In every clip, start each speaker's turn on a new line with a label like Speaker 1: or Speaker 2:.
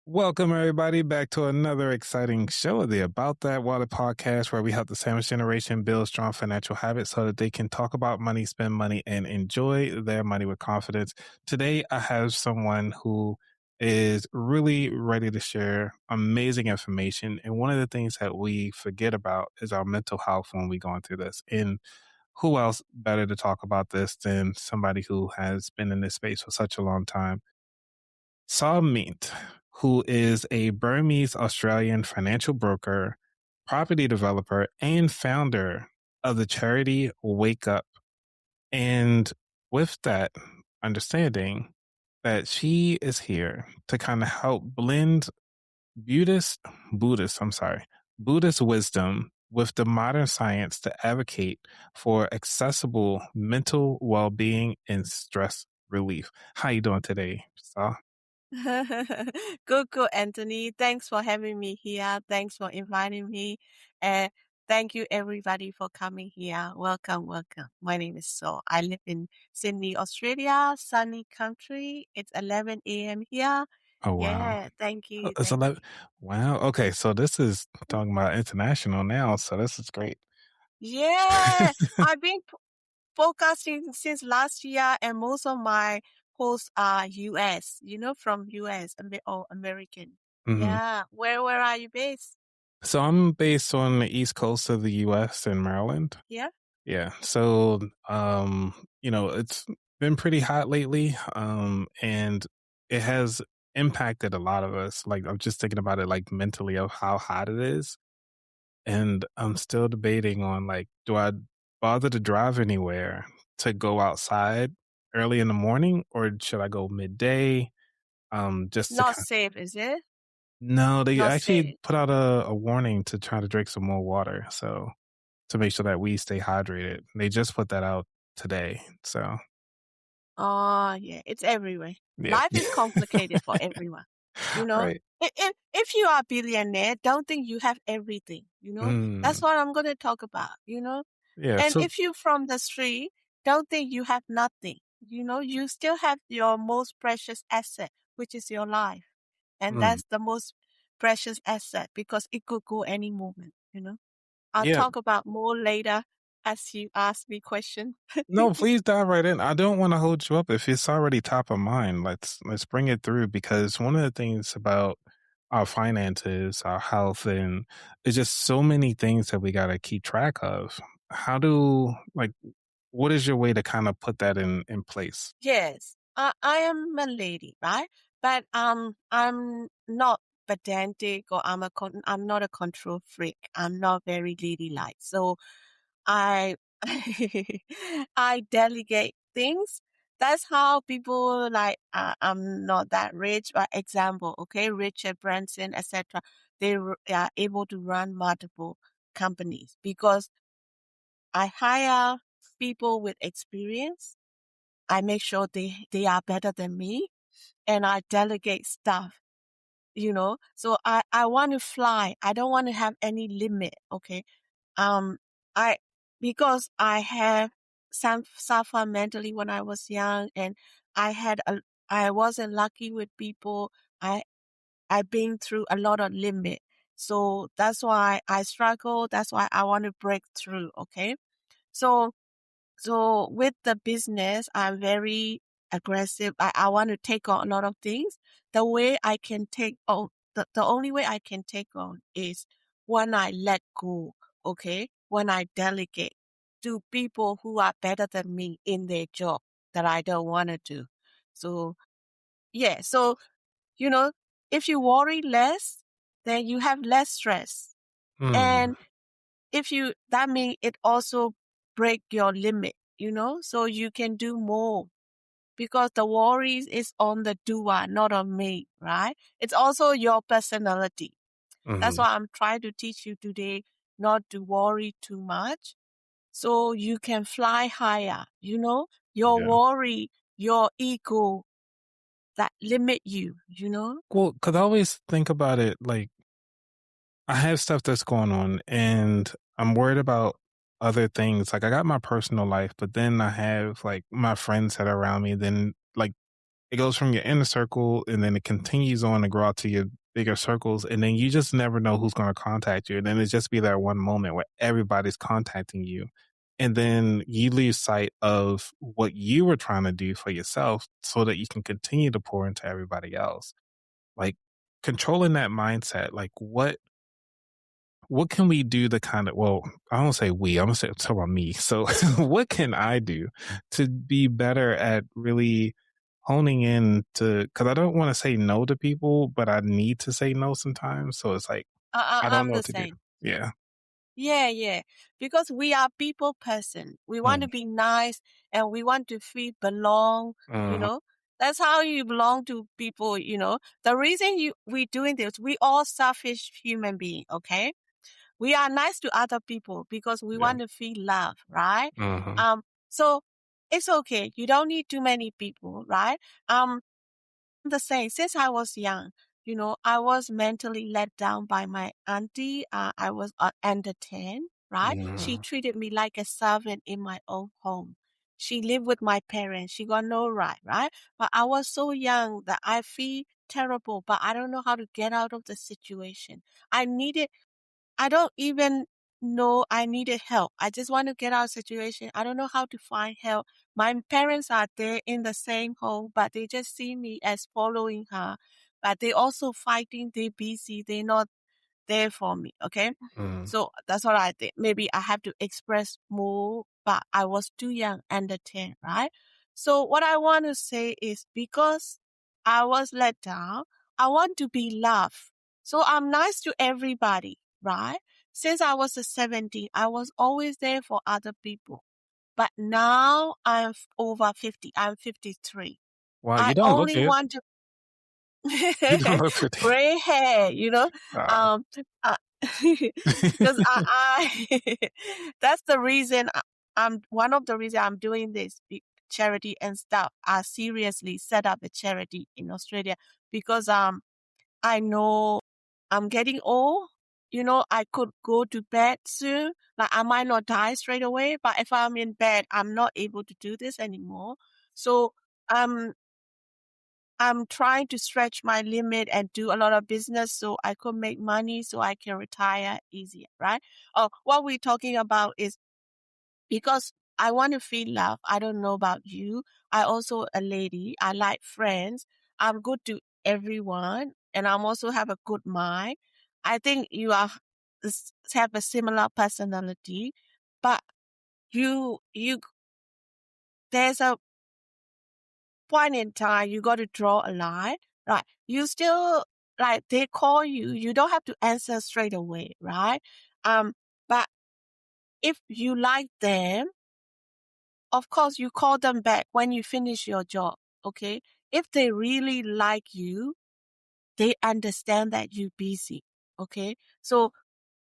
Speaker 1: Welcome, everybody, back to another exciting show of the About That Water podcast, where we help the sandwich generation build strong financial habits so that they can talk about money, spend money, and enjoy their money with confidence. Today, I have someone who is really ready to share amazing information. And one of the things that we forget about is our mental health when we're going through this. And who else better to talk about this than somebody who has been in this space for such a long time? Saw Myint, who is a Burmese Australian financial broker, property developer, and founder of the charity Wake Up. And with that understanding, that she is here to kind of help blend Buddhist, Buddhist wisdom with the modern science to advocate for accessible mental well-being and stress relief. How you doing today, Saw?
Speaker 2: Good, Anthony. Thanks for having me here. Thanks for inviting me. And thank you, everybody, for coming here. Welcome. My name is Saw. I live in Sydney, Australia, sunny country. It's 11 a.m. here.
Speaker 1: Oh, wow.
Speaker 2: Yeah, thank
Speaker 1: Oh,
Speaker 2: you.
Speaker 1: it's
Speaker 2: Thank
Speaker 1: 11.
Speaker 2: you.
Speaker 1: Wow. Okay. So this is talking about international now. So this is great.
Speaker 2: Yeah, I've been podcasting since last year, and most of my hosts are US, from US, or American.
Speaker 1: hmm
Speaker 2: Yeah. Where are you based?
Speaker 1: So I'm based on the East Coast of the US in Maryland.
Speaker 2: Yeah.
Speaker 1: Yeah. So, it's been pretty hot lately. And it has impacted a lot of us. Like, I'm just thinking about it, like mentally, of how hot it is. And I'm still debating on, like, do I bother to drive anywhere to go outside early in the morning, or should I go midday? Just to
Speaker 2: Not
Speaker 1: kind
Speaker 2: safe, is it?
Speaker 1: No, they
Speaker 2: Not
Speaker 1: actually
Speaker 2: safe.
Speaker 1: put out a warning to try to drink some more water, so to make sure that we stay hydrated. They just put that out today, so
Speaker 2: Oh, yeah, it's everywhere.
Speaker 1: yeah.
Speaker 2: Life is complicated for everyone, you know?
Speaker 1: Right.
Speaker 2: If you are a billionaire, don't think you have everything, That's
Speaker 1: Mm,
Speaker 2: what I'm going to talk about.
Speaker 1: yeah,
Speaker 2: And
Speaker 1: so
Speaker 2: if you're from the street, don't think you have nothing. You still have your most precious asset, which is your life. And
Speaker 1: mm,
Speaker 2: that's the most precious asset because it could go any moment. I'll
Speaker 1: yeah.
Speaker 2: talk about more later as you ask me question.
Speaker 1: No, please dive right in. I don't wanna hold you up if it's already top of mind. Let's bring it through because one of the things about our finances, our health, and it's just so many things that we gotta keep track of. How do like what is your way to kind of put that in place?
Speaker 2: Yes, I am a lady, right? But I'm not pedantic or I'm not a control freak. I'm not very ladylike. So I I delegate things. That's how people like I'm not that rich. But example, okay, Richard Branson, etc. Are able to run multiple companies because I hire people with experience. I make sure they are better than me and I delegate stuff. So I want to fly. I don't want to have any limit. Okay. Um, I, because I have some suffer mentally when I was young and I wasn't lucky with people. I've been through a lot of limit. So that's why I struggle. That's why I want to break through. Okay. So so with the business, I'm very aggressive. I want to take on a lot of things. The only way I can take on is when I let go, okay? When I delegate to people who are better than me in their job that I don't want to do. So, yeah. So, you know, if you worry less, then you have less stress.
Speaker 1: Mm,
Speaker 2: And that means it also break your limit, so you can do more because the worries is on the doer, not on me, right? It's also your personality. That's
Speaker 1: mhm,
Speaker 2: why I'm trying to teach you today not to worry too much so you can fly higher. Your
Speaker 1: yeah.
Speaker 2: worry, your ego that limit you.
Speaker 1: Well, because I always think about it like I have stuff that's going on and I'm worried about other things. Like I got my personal life, but then I have like my friends that are around me. Then like it goes from your inner circle and then it continues on to grow out to your bigger circles. And then you just never know who's going to contact you. And then it just be that one moment where everybody's contacting you. And then you lose sight of what you were trying to do for yourself so that you can continue to pour into everybody else. Like controlling that mindset, like what can we do to kind of, well, I don't say we, I'm gonna say talk about me. So what can I do to be better at really honing in to, because I don't want to say no to people, but I need to say no sometimes. So it's like I don't
Speaker 2: I'm
Speaker 1: know
Speaker 2: the
Speaker 1: what to do.
Speaker 2: same.
Speaker 1: Yeah.
Speaker 2: Yeah, yeah. Because we are people person. We want
Speaker 1: Mm,
Speaker 2: to be nice and we want to feel belong, you
Speaker 1: uh,
Speaker 2: know. That's how you belong to people, you know. The reason we doing this, we all selfish human being, okay? We are nice to other people because we
Speaker 1: yeah.
Speaker 2: want to feel love, right?
Speaker 1: Uh-huh.
Speaker 2: So it's okay. You don't need too many people, right? Um, the same. Since I was young, you know, I was mentally let down by my auntie. I was under 10, right? She
Speaker 1: Uh-huh.
Speaker 2: treated me like a servant in my own home. She lived with my parents. She got no right, right? But I was so young that I feel terrible, but I don't know how to get out of the situation. I needed I don't even know I needed help. I just want to get out of situation. I don't know how to find help. My parents are there in the same home, but they just see me as following her. But they also fighting. They busy. They not there for me. Okay.
Speaker 1: Uh-huh.
Speaker 2: So that's what I think. Maybe I have to express more, but I was too young under 10, right? So what I want to say is because I was let down, I want to be loved. So I'm nice to everybody, right? Since I was a 17, I was always there for other people. But now I'm over 50. I'm 53.
Speaker 1: Wow, you
Speaker 2: I
Speaker 1: don't look
Speaker 2: only
Speaker 1: it.
Speaker 2: want to
Speaker 1: You don't look pretty.
Speaker 2: gray hair, you know.
Speaker 1: Uh,
Speaker 2: Um, uh, because that's the reason I'm one of the reason I'm doing this charity and stuff. I seriously set up a charity in Australia because I know I'm getting old. You know, I could go to bed soon. Like I might not die straight away, but if I'm in bed, I'm not able to do this anymore. So um I'm trying to stretch my limit and do a lot of business so I could make money so I can retire easier, right? Oh, what we're talking about is because I want to feel love. I don't know about you. I also a lady. I like friends. I'm good to everyone and I'm also have a good mind. I think you are have a similar personality, but you there's a point in time you got to draw a line, right? You still like they call you, you don't have to answer straight away, right? But if you like them, of course you call them back when you finish your job, okay? If they really like you, they understand that you're busy, okay? So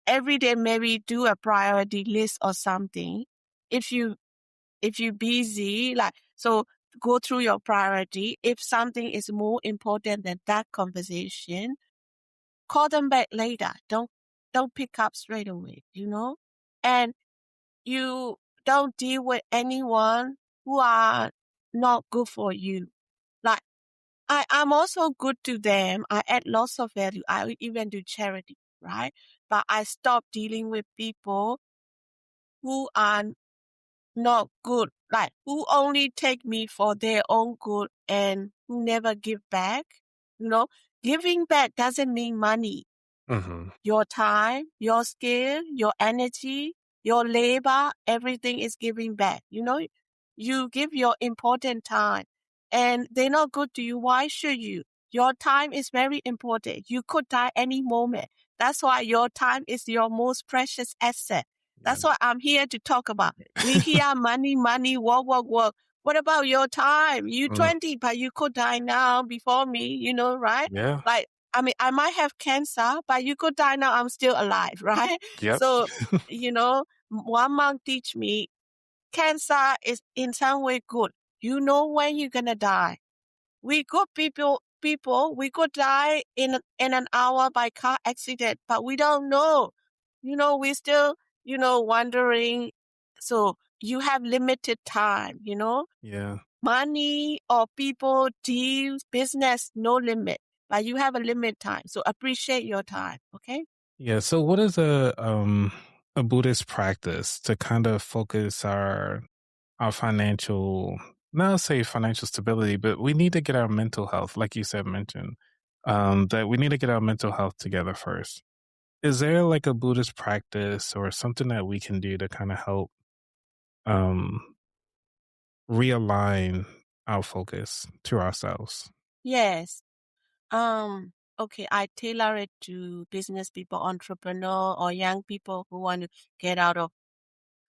Speaker 2: every day maybe do a priority list or something. If you busy, like, so go through your priority. If something is more important than that conversation, call them back later. Don't pick up straight away, you know? And you don't deal with anyone who are not good for you. Like, I'm also good to them. I add lots of value. I even do charity, right? But I stop dealing with people who are not good, like who only take me for their own good and who never give back. You know, giving back doesn't mean money.
Speaker 1: mhm.
Speaker 2: Your time, your skill, your energy, your labor, everything is giving back. You know, you give your important time and they're not good to you. Why should you? Your time is very important. You could die any moment. That's why your time is your most precious asset.
Speaker 1: Yeah.
Speaker 2: That's what I'm here to talk about. We hear money, money, work, work, work. What about your time? You
Speaker 1: Mm,
Speaker 2: 20, but you could die now before me, you know, right?
Speaker 1: yeah.
Speaker 2: Like, I mean, I might have cancer, but you could die now. I'm still alive, right?
Speaker 1: Yep.
Speaker 2: So, you know, one monk teach me cancer is in some way good. You know when you're gonna die. We good people, we could die in an hour by car accident, but we don't know. You know, we still, you know, wondering. So you have limited time, you know.
Speaker 1: Yeah.
Speaker 2: money or people, deals, business, no limit. But you have a limit time. So appreciate your time. Okay.
Speaker 1: Yeah. So what is a Buddhist practice to kind of focus our financial, not say financial stability, but we need to get our mental health, like you said, mentioned, that we need to get our mental health together first. Is there like a Buddhist practice or something that we can do to kind of help um, realign our focus to ourselves?
Speaker 2: Yes. Okay, I tailor it to business people, entrepreneur, or young people who want to get out of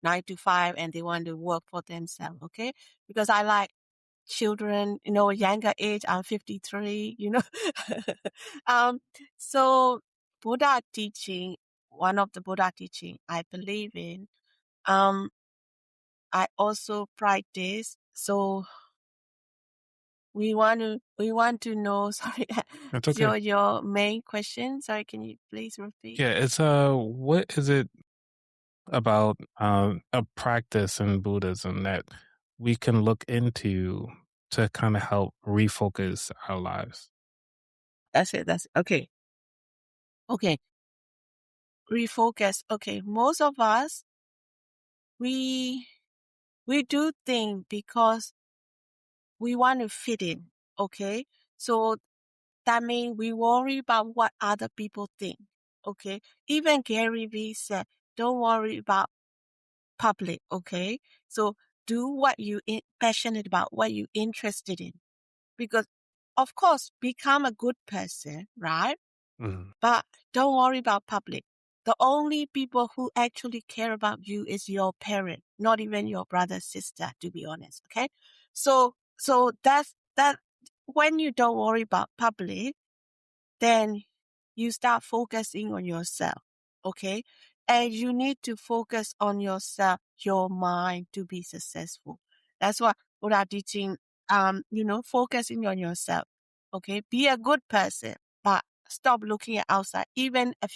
Speaker 2: 9 to 5 and they want to work for themselves. Okay, because I like children, younger age. I'm 53. Um, so Buddha teaching, one of the Buddha teaching I believe in. I also practice. So we want to know. Sorry,
Speaker 1: That's okay.
Speaker 2: your main question. Sorry, can you please repeat?
Speaker 1: Yeah, it's what is it about a practice in Buddhism that we can look into to kind of help refocus our lives?
Speaker 2: That's it. That's okay. Okay, refocus. Okay, most of us we do things because we want to fit in. Okay, so that means we worry about what other people think. Okay, even Gary Vee said, "Don't worry about public." Okay, so do what you passionate about, what you interested in, because of course become a good person, right?
Speaker 1: Mhm.
Speaker 2: But don't worry about public. The only people who actually care about you is your parent, not even your brother, sister, to be honest. Okay. So that's that. When you don't worry about public, then you start focusing on yourself. Okay. And you need to focus on yourself, your mind to be successful. That's what I'm teaching. Focusing on yourself. Okay. Be a good person, but stop looking at outside. Even a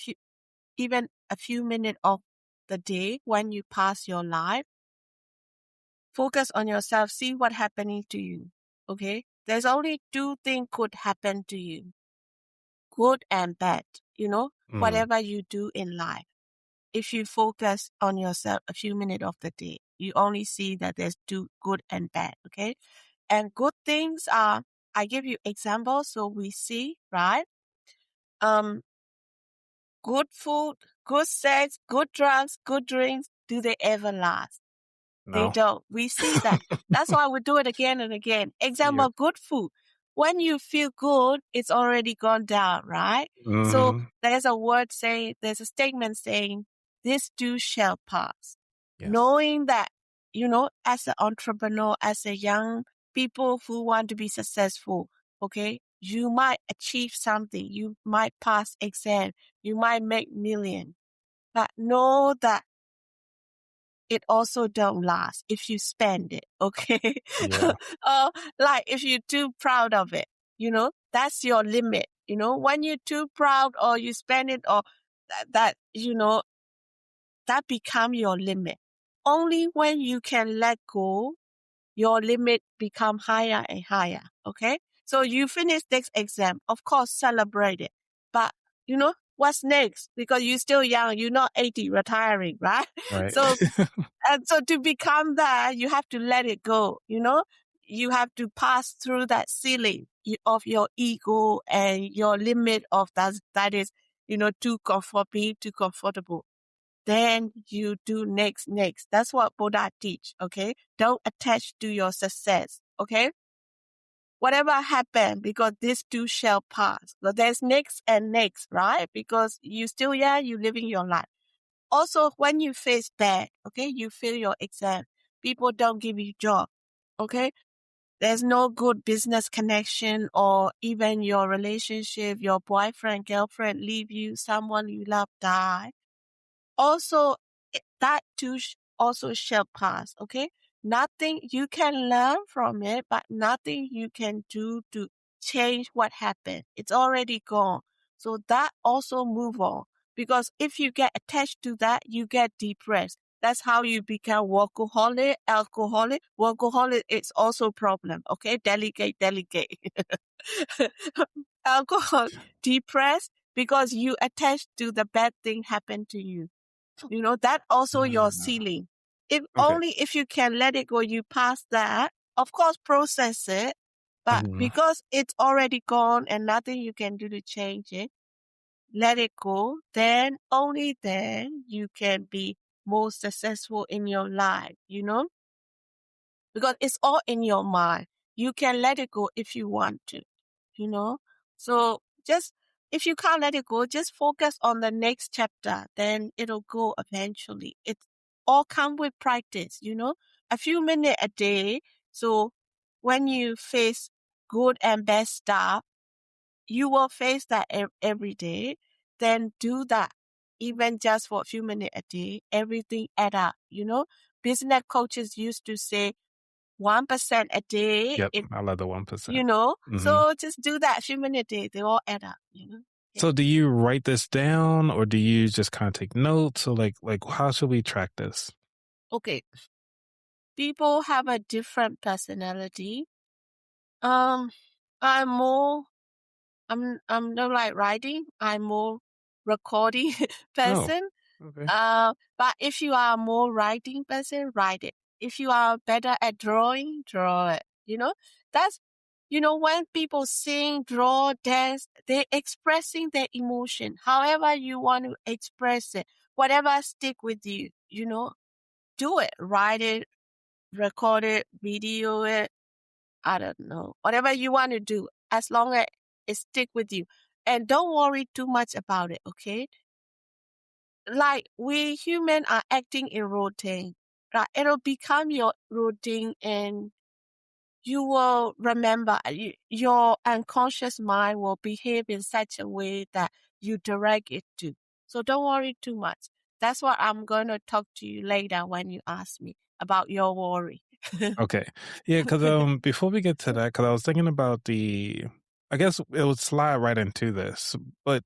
Speaker 2: few minutes of the day when you pass your life, focus on yourself. See what happening to you. Okay. There's only two things could happen to you, good and bad,
Speaker 1: Mhm.
Speaker 2: whatever you do in life. If you focus on yourself a few minutes of the day, you only see that there's two good and bad. Okay. And good things are, I give you examples so we see, right? Um, Good food, good sex, good drugs, good drinks, do they ever last? They
Speaker 1: No.
Speaker 2: don't. We see that. That's why we do it again and again.
Speaker 1: Yep.
Speaker 2: Example, good food. When you feel good, it's already gone down, right? So
Speaker 1: Hmm.
Speaker 2: there's a statement saying, this too shall pass.
Speaker 1: Yes.
Speaker 2: Knowing that, as an entrepreneur, as a young people who want to be successful, okay, you might achieve something. You might pass exam. You might make million. But know that it also don't last if you spend it, okay?
Speaker 1: Yeah.
Speaker 2: Or like if you're too proud of it, that's your limit. When you're too proud or you spend it or that become your limit. Only when you can let go, your limit become higher and higher, okay? So you finish this exam, of course, celebrate it. But, what's next? Because you're still young, you're not 80 retiring, right?
Speaker 1: Right.
Speaker 2: So and so to become that, you have to let it go, You have to pass through that ceiling of your ego and your limit of that is, being too comfortable. Then you do next. That's what Buddha teach, okay? Don't attach to your success, okay? Whatever happened, because this too shall pass. But there's next and next, right? Because you still, you living your life. Also, when you face bad, okay, you fail your exam, people don't give you job, okay? There's no good business connection or even your relationship, your boyfriend, girlfriend leave you, someone you love die. Also, that too also shall pass, okay? Nothing you can learn from it, but nothing you can do to change what happened. It's already gone. So that also move on. Because if you get attached to that, you get depressed. That's how you become workaholic, alcoholic. Workaholic is also a problem. Okay, delegate. Alcohol, depressed because you attach to the bad thing happen to you. You know, that also your ceiling. If
Speaker 1: Okay.
Speaker 2: only if you can let it go, you pass that. Of course, process it. But because it's already gone and nothing you can do to change it, let it go. Then only then you can be more successful in your life, you know? Because it's all in your mind. You can let it go if you want to, you know? So just, if you can't let it go, just focus on the next chapter. Then it'll go eventually. It all come with practice, you know? A few minutes a day. So when you face good and bad stuff, you will face that every day. Then do that. Even just for a few minutes a day, everything add up, you know? Business coaches used to say 1% a day.
Speaker 1: Yep. I love the 1%.
Speaker 2: You know?
Speaker 1: Mhm.
Speaker 2: So just do that a few minutes a day. They all add up, you know?
Speaker 1: So do you write this down or do you just kind of take notes? So like how should we track this?
Speaker 2: Okay. People have a different personality. I'm not like writing. I'm more recording person.
Speaker 1: Okay.
Speaker 2: But if you are a more writing person, write it. If you are better at drawing, draw it. You know, that's, you know, when people sing, draw, dance, they're expressing their emotion. However you want to express it, whatever stick with you, you know, do it, write it, record it, video it. I don't know, whatever you want to do, as long as it stick with you. And don't worry too much about it, okay? Like we human are acting in routine, right? It'll become your routine and you will remember, your unconscious mind will behave in such a way that you direct it to. So don't worry too much. That's what I'm going to talk to you later when you ask me about your worry.
Speaker 1: Okay. Yeah, because before we get to that, because I was thinking about I guess it would slide right into this, but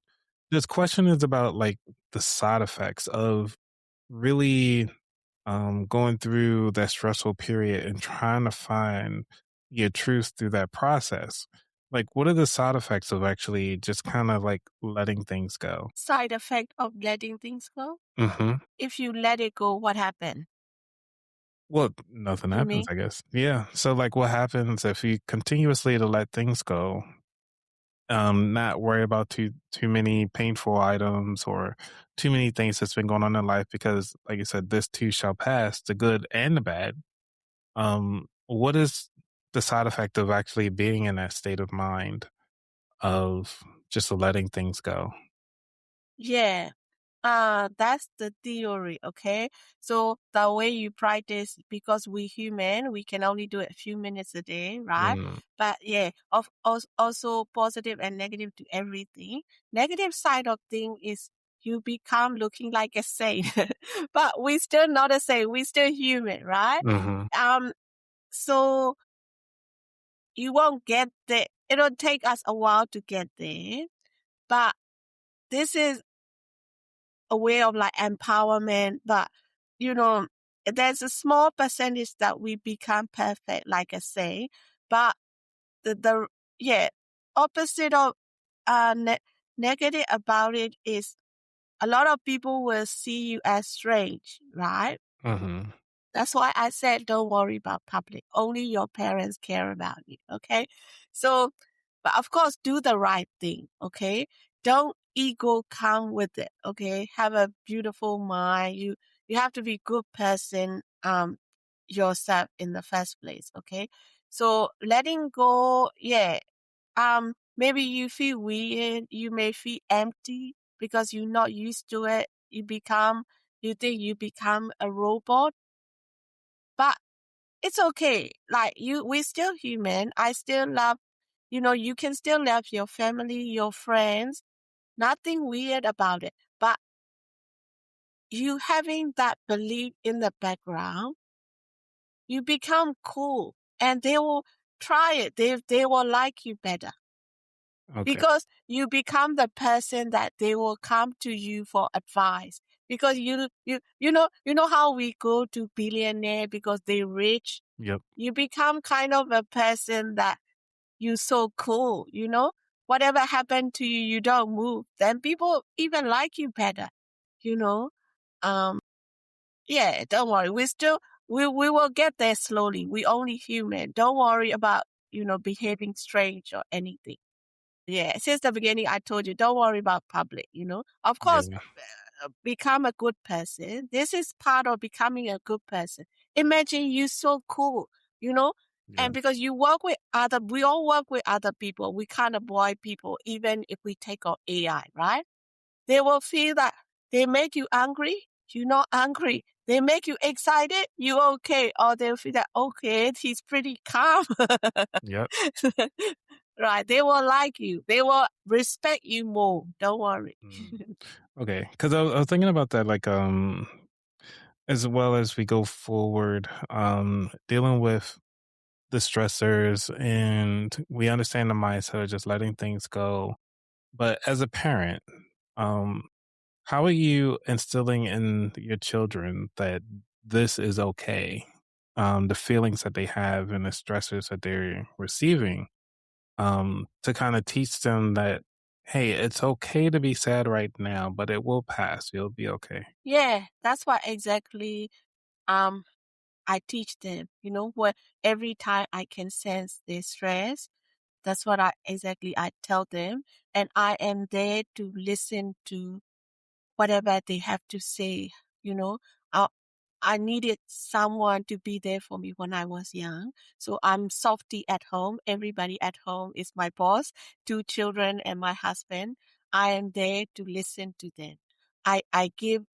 Speaker 1: this question is about like the side effects of really going through that stressful period and trying to find your truth through that process. Like, what are the side effects of actually just kind of like letting things go?
Speaker 2: Side effect of letting things go?
Speaker 1: Hmm.
Speaker 2: If you let it go, what happened?
Speaker 1: Well, nothing
Speaker 2: You
Speaker 1: happens,
Speaker 2: mean?
Speaker 1: I guess. Yeah. So, like, what happens if you continuously to let things go? Not worry about too many painful items or too many things that's been going on in life because, like you said, this too shall pass, the good and the bad. What is the side effect of actually being in that state of mind of just letting things go?
Speaker 2: Yeah. That's the theory, okay? So the way you practice, because we human, we can only do it a few minutes a day, right?
Speaker 1: Mm,
Speaker 2: But yeah, also positive and negative to everything. Negative side of thing is you become looking like a saint, but we still not a saint. We still human, right?
Speaker 1: hmm.
Speaker 2: Um, so you won't get there. It'll take us a while to get there, but this is a way of like empowerment, but you know, there's a small percentage that we become perfect, like I say, but the yeah, opposite of negative about it is a lot of people will see you as strange, right?
Speaker 1: Hmm.
Speaker 2: That's why I said don't worry about public. Only your parents care about you. Okay. So, but of course, do the right thing. Okay. Don't ego come with it. Okay. Have a beautiful mind. You have to be a good person, yourself in the first place. Okay. So letting go. Yeah. Maybe you feel weird. You may feel empty because you're not used to it. You think you become a robot, but it's okay. Like we're still human. I still love, you can still love your family, your friends. Nothing weird about it. But you having that belief in the background, you become cool and they will try it. They will like you better
Speaker 1: Okay.
Speaker 2: because you become the person that they will come to you for advice. because you know how we go to billionaire because they rich.
Speaker 1: Yep.
Speaker 2: You become kind of a person that you so cool, whatever happened to you, you don't move. Then people even like you better, you know. Yeah, don't worry. We will get there slowly. We only human. Don't worry about, behaving strange or anything. Yeah, since the beginning, I told you, don't worry about public, Of course,
Speaker 1: Yeah.
Speaker 2: become a good person. This is part of becoming a good person. Imagine you so cool, you know,
Speaker 1: Yeah.
Speaker 2: and because we all work with other people. We can't avoid people, even if we take on AI, right? They will feel that they make you angry, you're not angry. They make you excited, you okay. Or they'll feel that, okay, he's pretty calm.
Speaker 1: Yep.
Speaker 2: Right. They will like you. They will respect you more. Don't worry.
Speaker 1: Mm. Okay, because I was thinking about that, like, as well as we go forward, dealing with the stressors, and we understand the mindset of just letting things go. But as a parent, um, how are you instilling in your children that this is okay? The feelings that they have and the stressors that they're receiving, to kind of teach them that, hey, it's okay to be sad right now, but it will pass. You'll be okay.
Speaker 2: Yeah, that's what exactly um I teach them. What every time I can sense their stress, that's what I tell them, and I am there to listen to whatever they have to say. You know, I, I needed someone to be there for me when I was young. So I'm softy at home. Everybody at home is my boss, 2 children and my husband. I am there to listen to them. I give,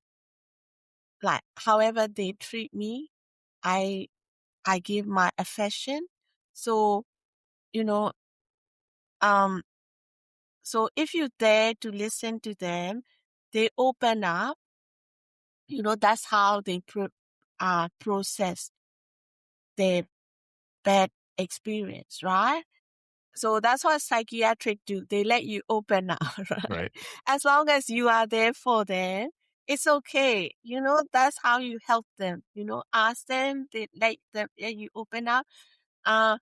Speaker 2: like, however they treat me, I I give my affection. So, you know, um so if you're there to listen to them, they open up. That's how they process their bad experience, right? So that's what psychiatric do. They let you open up, right?
Speaker 1: Right.
Speaker 2: As long as you are there for them, it's okay. That's how you help them. Ask them, let you open up. Uh,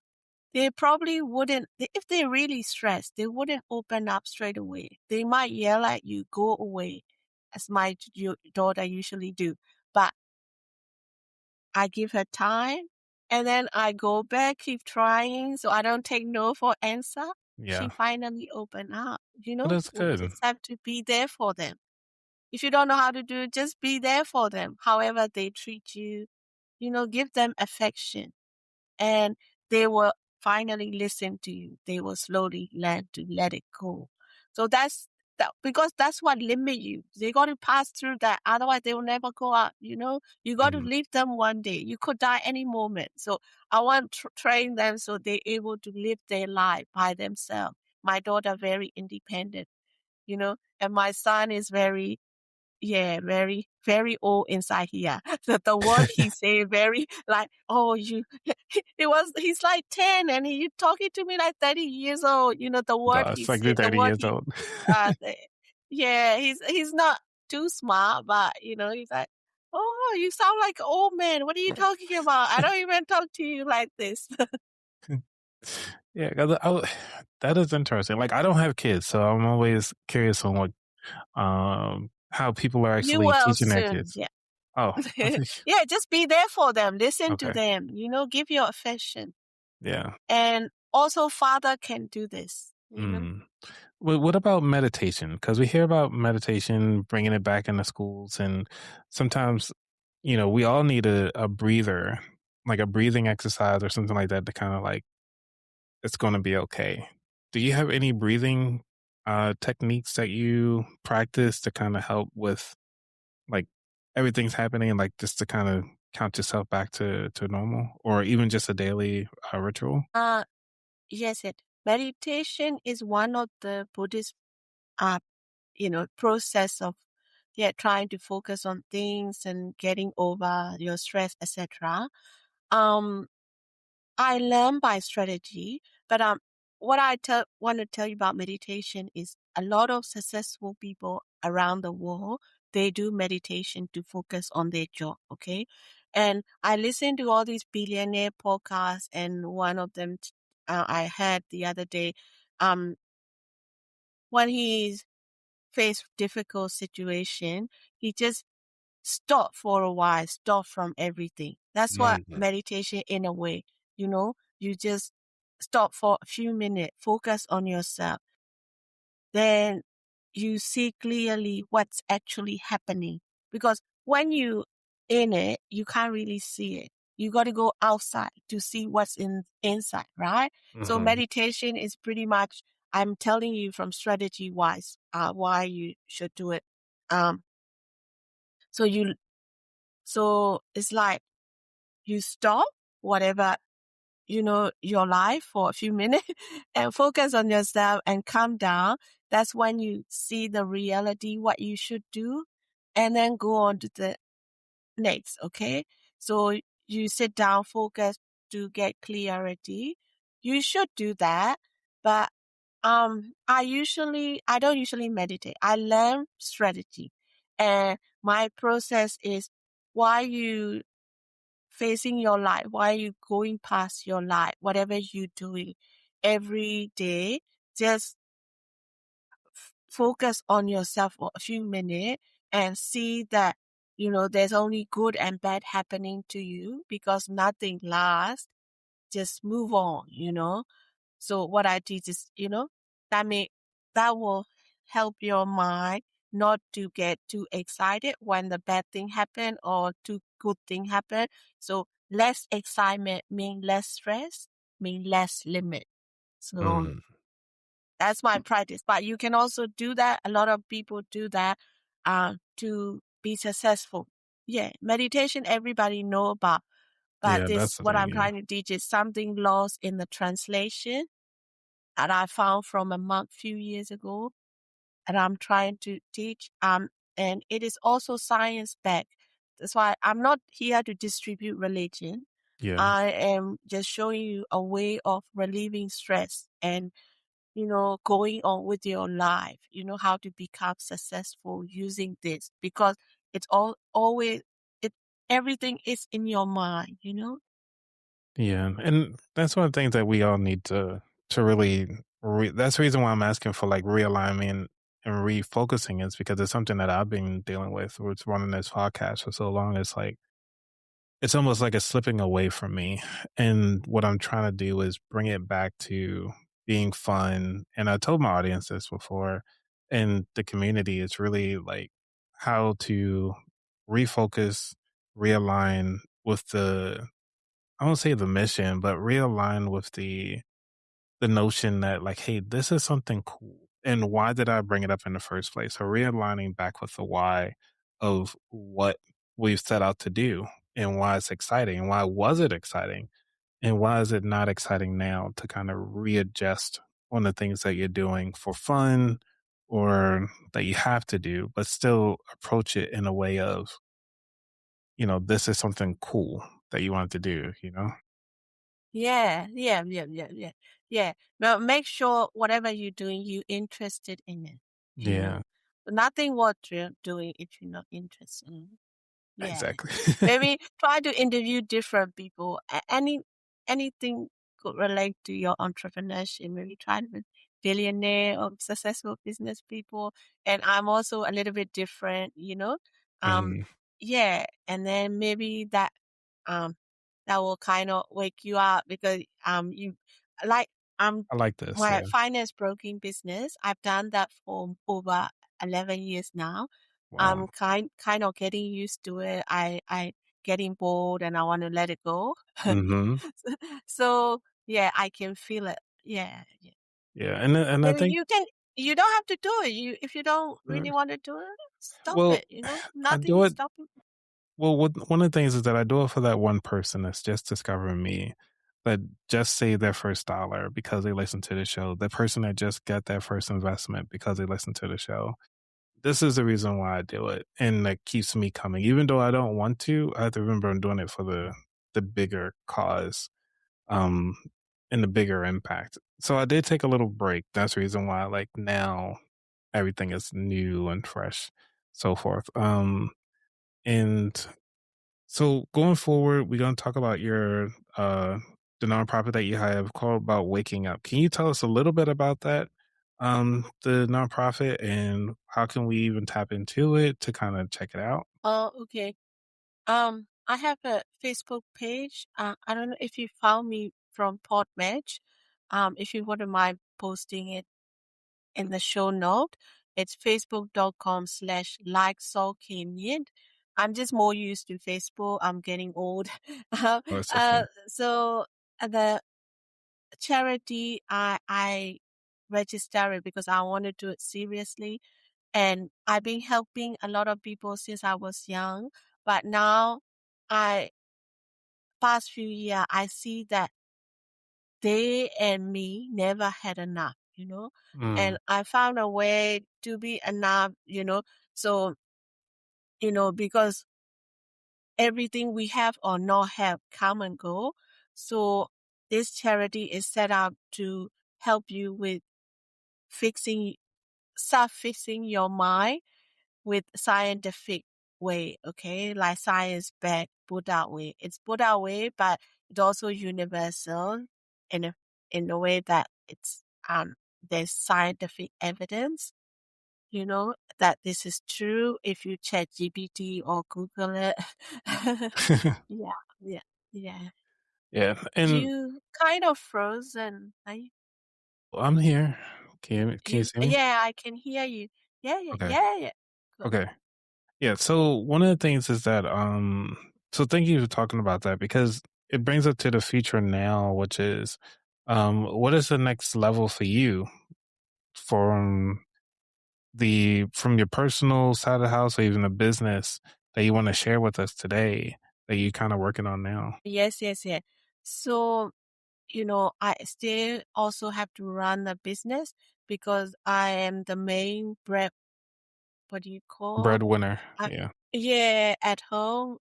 Speaker 2: they probably wouldn't, if they're really stressed, they wouldn't open up straight away. They might yell at you, go away, as my daughter usually do. But I give her time, and then I go back, keep trying, so I don't take no for answer. She
Speaker 1: Yeah.
Speaker 2: finally opened up.
Speaker 1: Well, that's
Speaker 2: We
Speaker 1: good.
Speaker 2: just have to be there for them. If you don't know how to do it, just be there for them. However they treat you, give them affection, and they will finally listen to you. They will slowly learn to let it go. So that's that, because that's what limit you. They got to pass through that. Otherwise, they will never go out. You got to
Speaker 1: Mhm.
Speaker 2: leave them one day. You could die any moment. So I want to train them so they're able to live their life by themselves. My daughter very independent, and my son is very, yeah, very, very old inside here. The word he say very like, oh, he's like 10 and he talking to me like 30 years old. The word he
Speaker 1: It's like they're
Speaker 2: said, the
Speaker 1: 30
Speaker 2: word
Speaker 1: years old.
Speaker 2: the, yeah, he's not too smart, but he's like, oh, you sound like an old man. What are you talking about? I don't even talk to you like this.
Speaker 1: Yeah, 'cause that is interesting. Like, I don't have kids, so I'm always curious on what, how people are
Speaker 2: You
Speaker 1: actually
Speaker 2: will
Speaker 1: teaching their
Speaker 2: soon.
Speaker 1: kids.
Speaker 2: Yeah.
Speaker 1: Oh, okay.
Speaker 2: Yeah, just be there for them. Listen to
Speaker 1: Okay.
Speaker 2: them, give your affection.
Speaker 1: Yeah.
Speaker 2: And also father can do this.
Speaker 1: Mm. What about meditation? Because we hear about meditation, bringing it back into schools, and sometimes, we all need a breather, like a breathing exercise or something like that to kind of like, it's going to be okay. Do you have any breathing techniques that you practice to kind of help with, like, everything's happening and, like, just to kind of count yourself back to normal, or even just a daily ritual?
Speaker 2: Uh, yes, meditation is one of the Buddhist, uh, process of, yeah, trying to focus on things and getting over your stress, etc. Um, I learn by strategy, but what want to tell you about meditation is a lot of successful people around the world, they do meditation to focus on their job. Okay. And I listen to all these billionaire podcasts, and one of them I heard the other day, um, when he's faced difficult situation, he just stop for a while, stop from everything. That's what
Speaker 1: Mhm.
Speaker 2: meditation in a way, you just stop for a few minutes, focus on yourself. Then you see clearly what's actually happening. Because when you in it, you can't really see it. You got to go outside to see what's inside, right? So
Speaker 1: Mhm.
Speaker 2: meditation is pretty much, I'm telling you from strategy wise, why you should do it. Um, so so it's like you stop whatever, your life for a few minutes and focus on yourself and calm down. That's when you see the reality, what you should do, and then go on to the next. Okay. So you sit down, focus to get clarity. You should do that. But, I don't usually meditate. I learn strategy, and my process is why you facing your life, while you going past your life, whatever you're doing every day, just focus on yourself for a few minutes and see that, there's only good and bad happening to you because nothing lasts. Just move on. So what I teach is, that may, that will help your mind not to get too excited when the bad thing happen or too good thing happen. So less excitement mean less stress, mean less limit. So
Speaker 1: Mm.
Speaker 2: that's my practice. But you can also do that. A lot of people do that to be successful. Yeah, meditation everybody know about. But
Speaker 1: Yeah, that's
Speaker 2: this,
Speaker 1: the
Speaker 2: what
Speaker 1: thing.
Speaker 2: I'm
Speaker 1: Yeah.
Speaker 2: trying to teach is something lost in the translation that I found from a monk few years ago, and I'm trying to teach. And it is also science backed. That's why I'm not here to distribute religion.
Speaker 1: Yeah.
Speaker 2: I am just showing you a way of relieving stress and, going on with your life. How to become successful using this, because it's always it everything is in your mind.
Speaker 1: Yeah, and that's one of the things that we all need to really. That's the reason why I'm asking for like realignment and refocusing is because it's something that I've been dealing with running this podcast for so long. It's like it's almost like it's slipping away from me, and what I'm trying to do is bring it back to being fun. And I told my audience this before, and the community is really like how to refocus, realign with the I won't say the mission, but realign with the notion that like, hey, this is something cool. And why did I bring it up in the first place? So realigning back with the why of what we've set out to do and why it's exciting and why was it exciting and why is it not exciting now to kind of readjust on the things that you're doing for fun or that you have to do, but still approach it in a way of, this is something cool that you want to do.
Speaker 2: Yeah, yeah, yeah, yeah, yeah, yeah. But make sure whatever you're doing, you're interested in it. You know,
Speaker 1: Yeah.
Speaker 2: Nothing worth doing if you're not interested in it. Yeah.
Speaker 1: Exactly.
Speaker 2: Maybe try to interview different people. Anything could relate to your entrepreneurship. Maybe try with billionaire or successful business people. And I'm also a little bit different. Um,
Speaker 1: Mhm.
Speaker 2: yeah. And then maybe um that will kind of wake you up because you like
Speaker 1: I like this,
Speaker 2: my
Speaker 1: yeah.
Speaker 2: finance broking business. I've done that for over 11 years now.
Speaker 1: Wow.
Speaker 2: I'm kind of getting used to it. I getting bored and I want to let it go.
Speaker 1: Mhm.
Speaker 2: So yeah, I can feel it. Yeah, yeah.
Speaker 1: Yeah, and I
Speaker 2: Maybe
Speaker 1: think
Speaker 2: you don't have to do it. If you don't
Speaker 1: mm,
Speaker 2: really want to do it, stop
Speaker 1: well,
Speaker 2: it.
Speaker 1: I
Speaker 2: Nothing
Speaker 1: do
Speaker 2: is
Speaker 1: it
Speaker 2: stopping.
Speaker 1: well, one of the things is that I do it for that one person that's just discovering me, that just saved their first dollar because they listened to the show, the person that just got their first investment because they listened to the show. This is the reason why I do it, and that keeps me coming. Even though I don't want to, I have to remember I'm doing it for the bigger cause. um, and the bigger impact. So I did take a little break. That's the reason why, like now, everything is new and fresh. so forth. And so going forward, we're going to talk about your the nonprofit that you have called about waking up. Can you tell us a little bit about that? The nonprofit, and how can we even tap into it to kind of check it out?
Speaker 2: Oh, okay. I have a Facebook page. I don't know if you found me from Podmatch. If you wouldn't mind posting it in the show note, it's facebook.com/like Saw Myint. I'm just more used to Facebook. I'm getting old.
Speaker 1: Oh, it's okay.
Speaker 2: So the charity, I registered it because I want to do it seriously. And I've been helping a lot of people since I was young. But now I past few years, I see that they and me never had enough.
Speaker 1: Mm,
Speaker 2: And I found a way to be enough. So, because everything we have or not have come and go. So this charity is set up to help you with fixing, start fixing your mind with scientific way, okay? Like science backed Buddha way. It's Buddha way, but it's also universal in a way that there's scientific evidence, that this is true if you check GPT or Google it. Yeah, yeah, yeah.
Speaker 1: yeah, and
Speaker 2: You kind of frozen.
Speaker 1: I'm here. Can you see me?
Speaker 2: Yeah, I can hear you. Yeah, yeah,
Speaker 1: Okay.
Speaker 2: yeah, yeah. Good.
Speaker 1: Okay. Yeah. So one of the things is that so thank you for talking about that, because it brings us to the future now, which is what is the next level for you from from your personal side of the house or even a business that you want to share with us today that you're kind of working on now?
Speaker 2: Yes, yes, yes. So, I still also have to run a business because I am the main what do you call?
Speaker 1: Breadwinner.
Speaker 2: I,
Speaker 1: Yeah.
Speaker 2: yeah, at home.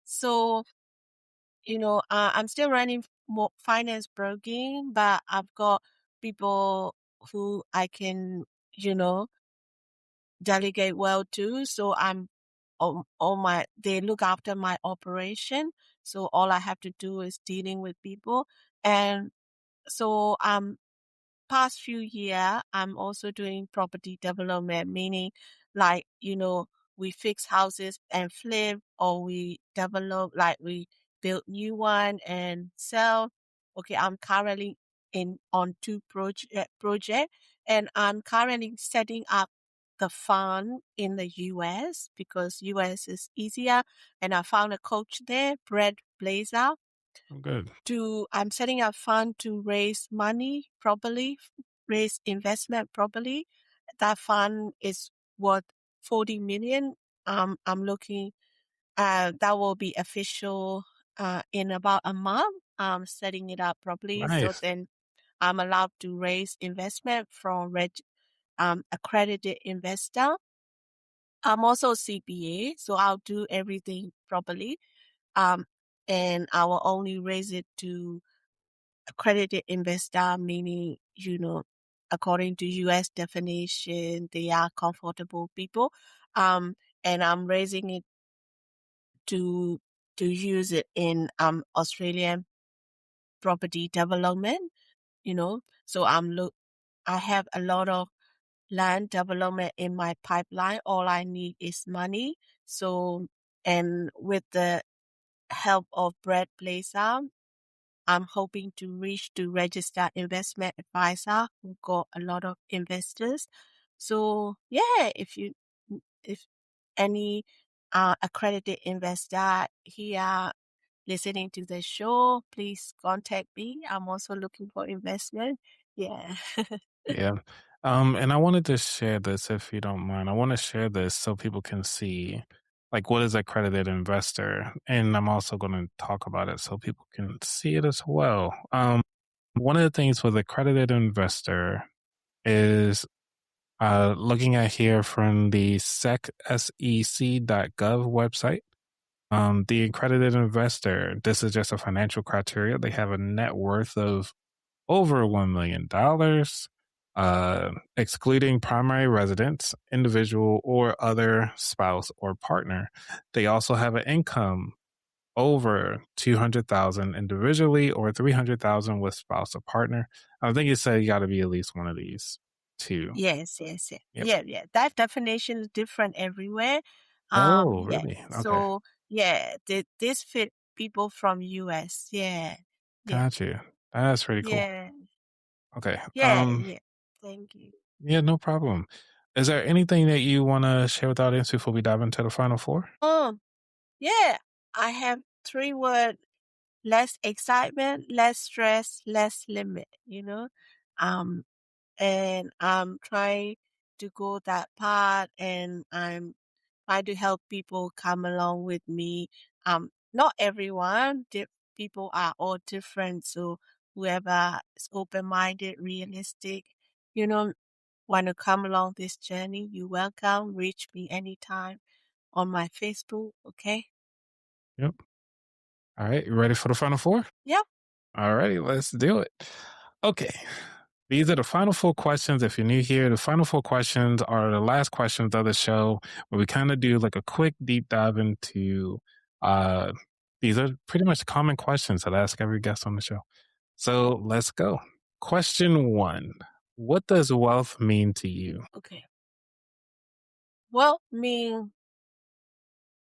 Speaker 2: So, I'm still running more finance broking, but I've got people who I can, you know, delegate well to. So they look after my operation. So all I have to do is dealing with people. And so past few year, I'm also doing property development, meaning like, we fix houses and flip, or we develop, like we build new one and sell. Okay, I'm currently on two project, and I'm currently setting up the fund in the US because US is easier. And I found a coach there, Brett Blazer,
Speaker 1: I'm good.
Speaker 2: I'm setting up fund to raise money properly, raise investment properly. That fund is worth 40 million. I'm looking, that will be official, in about a month. I'm setting it up properly. So
Speaker 1: Nice.
Speaker 2: then I'm allowed to raise investment from accredited investor. I'm also CPA, so I'll do everything properly. Um, and I will only raise it to accredited investor, meaning, according to US definition, they are comfortable people. Um, and I'm raising it to use it in Australian property development, So I have a lot of land development in my pipeline. All I need is money. So, and with the help of Brett Blazer, I'm hoping to reach to register investment advisor who got a lot of investors. So yeah, if any accredited investor here listening to the show, please contact me. I'm also looking for investment. Yeah.
Speaker 1: Yeah. And I wanted to share this, if you don't mind. I want to share this so people can see, like, what is accredited investor, and I'm also going to talk about it so people can see it as well. One of the things with accredited investor is looking at here from the sec.gov website. The accredited investor, this is just a financial criteria. They have a net worth of over $1 million. excluding primary residence, individual, or other spouse or partner. They also have an income over 200,000 individually or 300,000 with spouse or partner. I think you said you got to be at least one of these two.
Speaker 2: Yes, yes, yes.
Speaker 1: Yep.
Speaker 2: Yeah, yeah. That definition is different everywhere.
Speaker 1: Oh,
Speaker 2: Yeah.
Speaker 1: really? Okay.
Speaker 2: So yeah, this fit people from US. Yeah. Yeah.
Speaker 1: Got you. That's pretty cool.
Speaker 2: Yeah.
Speaker 1: Okay.
Speaker 2: Yeah, yeah. Thank you.
Speaker 1: Yeah, no problem. Is there anything that you want to share with the audience before we dive into the final four?
Speaker 2: Yeah. I have three words: less excitement, less stress, less limit, Um and I'm trying to go that path, and I'm trying to help people come along with me. Not everyone, people are all different. So whoever is open-minded, realistic, you know, want to come along this journey, you're welcome. Reach me anytime on my Facebook. Okay.
Speaker 1: Yep. All right. You ready for the final four?
Speaker 2: Yep.
Speaker 1: All righty. Let's do it. Okay. These are the final four questions. If you're new here, the final four questions are the last questions of the show where we kind of do like a quick deep dive into uh these are pretty much common questions that I ask every guest on the show. So let's go. Question one. What does wealth mean to you?
Speaker 2: Okay. Well,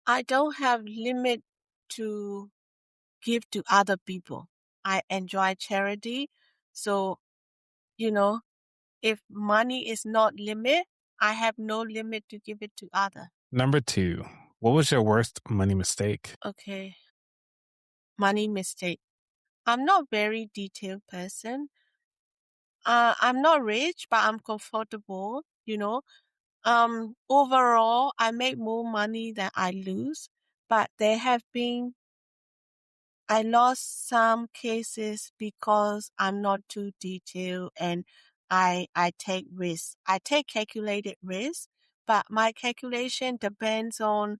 Speaker 2: I don't have limit to give to other people. I enjoy charity. So, you know, if money is not limit, I have no limit to give it to other.
Speaker 1: Number two. What was your worst money mistake?
Speaker 2: Okay. Money mistake. I'm not very detailed person. I'm not rich, but I'm comfortable. Overall, I make more money than I lose, but there have been I lost some cases because I'm not too detailed, and I take risks. I take calculated risks, but my calculation depends on,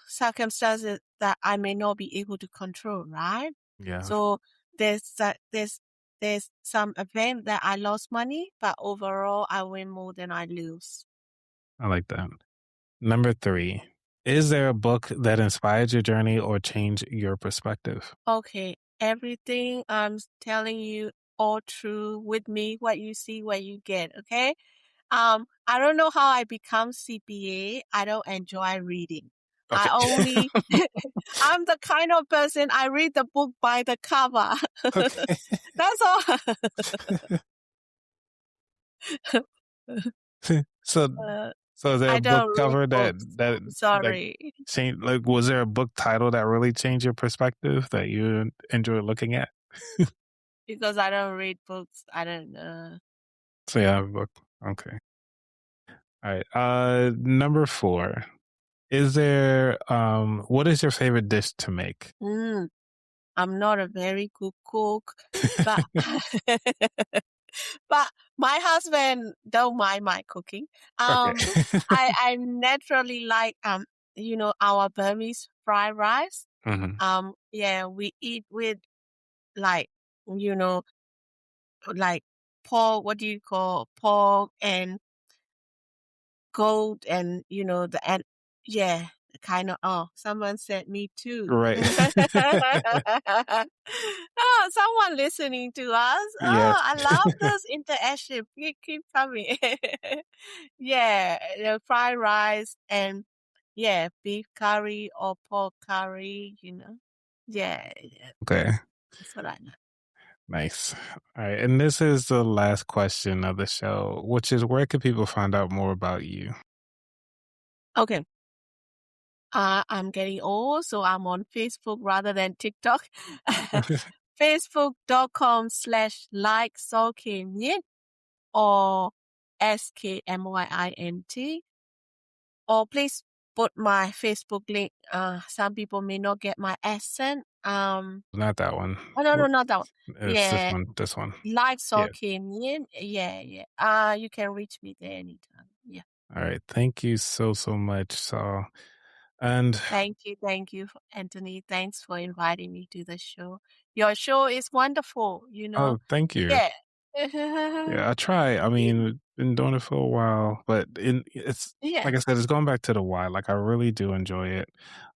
Speaker 2: circumstances that I may not be able to control, right?
Speaker 1: Yeah,
Speaker 2: So there's some event that I lost money, but overall I win more than I lose.
Speaker 1: I like that. Number three. Is there a book that inspired your journey or changed your perspective?
Speaker 2: Okay, everything I'm telling you all true with me. What you see, what you get. Okay. I don't know how I become CPA. I don't enjoy reading. I
Speaker 1: Okay.
Speaker 2: only, I'm the kind of person I read the book by the cover.
Speaker 1: Okay.
Speaker 2: That's all.
Speaker 1: so
Speaker 2: Uh,
Speaker 1: so is there a
Speaker 2: I
Speaker 1: book
Speaker 2: don't read
Speaker 1: cover that
Speaker 2: books.
Speaker 1: that
Speaker 2: I'm
Speaker 1: that
Speaker 2: sorry,
Speaker 1: changed, like, was there a book title that really changed your perspective that you enjoy looking at?
Speaker 2: because I don't read books. I don't know.
Speaker 1: So yeah, a book. Okay. All right. Number four. Is there what is your favorite dish to make?
Speaker 2: Mm, I'm not a very good cook, but but my husband don't mind my cooking.
Speaker 1: Okay.
Speaker 2: I naturally like our Burmese fried rice.
Speaker 1: hmm
Speaker 2: Yeah, we eat with like you know like pork. What do you call pork and goat and and yeah, kind of. Oh, someone said me too.
Speaker 1: Right.
Speaker 2: Oh, someone listening to us.
Speaker 1: Yeah.
Speaker 2: Oh, I love this interaction. Keep coming. Yeah, the fried rice and yeah, beef curry or pork curry. Yeah, yeah,
Speaker 1: Okay.
Speaker 2: that's what I know.
Speaker 1: Nice. All right. And this is the last question of the show, which is where can people find out more about you?
Speaker 2: Okay. I'm getting old, so I'm on Facebook rather than TikTok. Facebook.com/like Saw Myint or SKMYINT. Or please put my Facebook link. Some people may not get my accent.
Speaker 1: Not that one.
Speaker 2: Oh no, no, not that one.
Speaker 1: It's this
Speaker 2: Yeah,
Speaker 1: one. This one.
Speaker 2: like Saw
Speaker 1: Yeah.
Speaker 2: Myint. Yeah, yeah. You can reach me there anytime. Yeah.
Speaker 1: All right. Thank you so, so much, Saul. And
Speaker 2: Thank you, Anthony. Thanks for inviting me to the show. Your show is wonderful.
Speaker 1: oh, thank you.
Speaker 2: Yeah.
Speaker 1: Yeah, I try. I mean, been doing it for a while, but it's like I
Speaker 2: Yes.
Speaker 1: said, it's going back to the why. Like I really do enjoy it.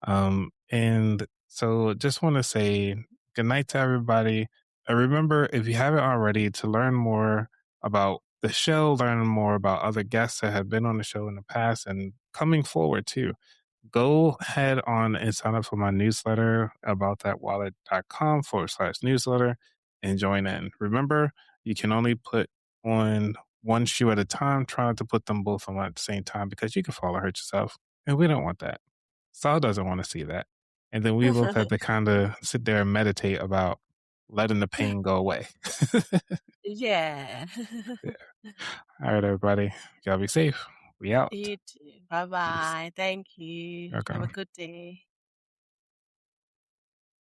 Speaker 1: And so just want to say good night to everybody. And remember, if you haven't already, to learn more about the show, learn more about other guests that have been on the show in the past and coming forward too, go ahead on and sign up for my newsletter about thatwallet.com/newsletter and join in. Remember, you can only put on one shoe at a time. Try not to put them both on at the same time because you can fall or hurt yourself. And we don't want that. Saul doesn't want to see that. And then we both have to kind of sit there and meditate about letting the pain go away.
Speaker 2: Yeah.
Speaker 1: Yeah. All right, everybody. Y'all be safe. We out.
Speaker 2: You too.
Speaker 1: Peace.
Speaker 2: Bye-bye. Thank you. Have a
Speaker 1: Okay.
Speaker 2: good day.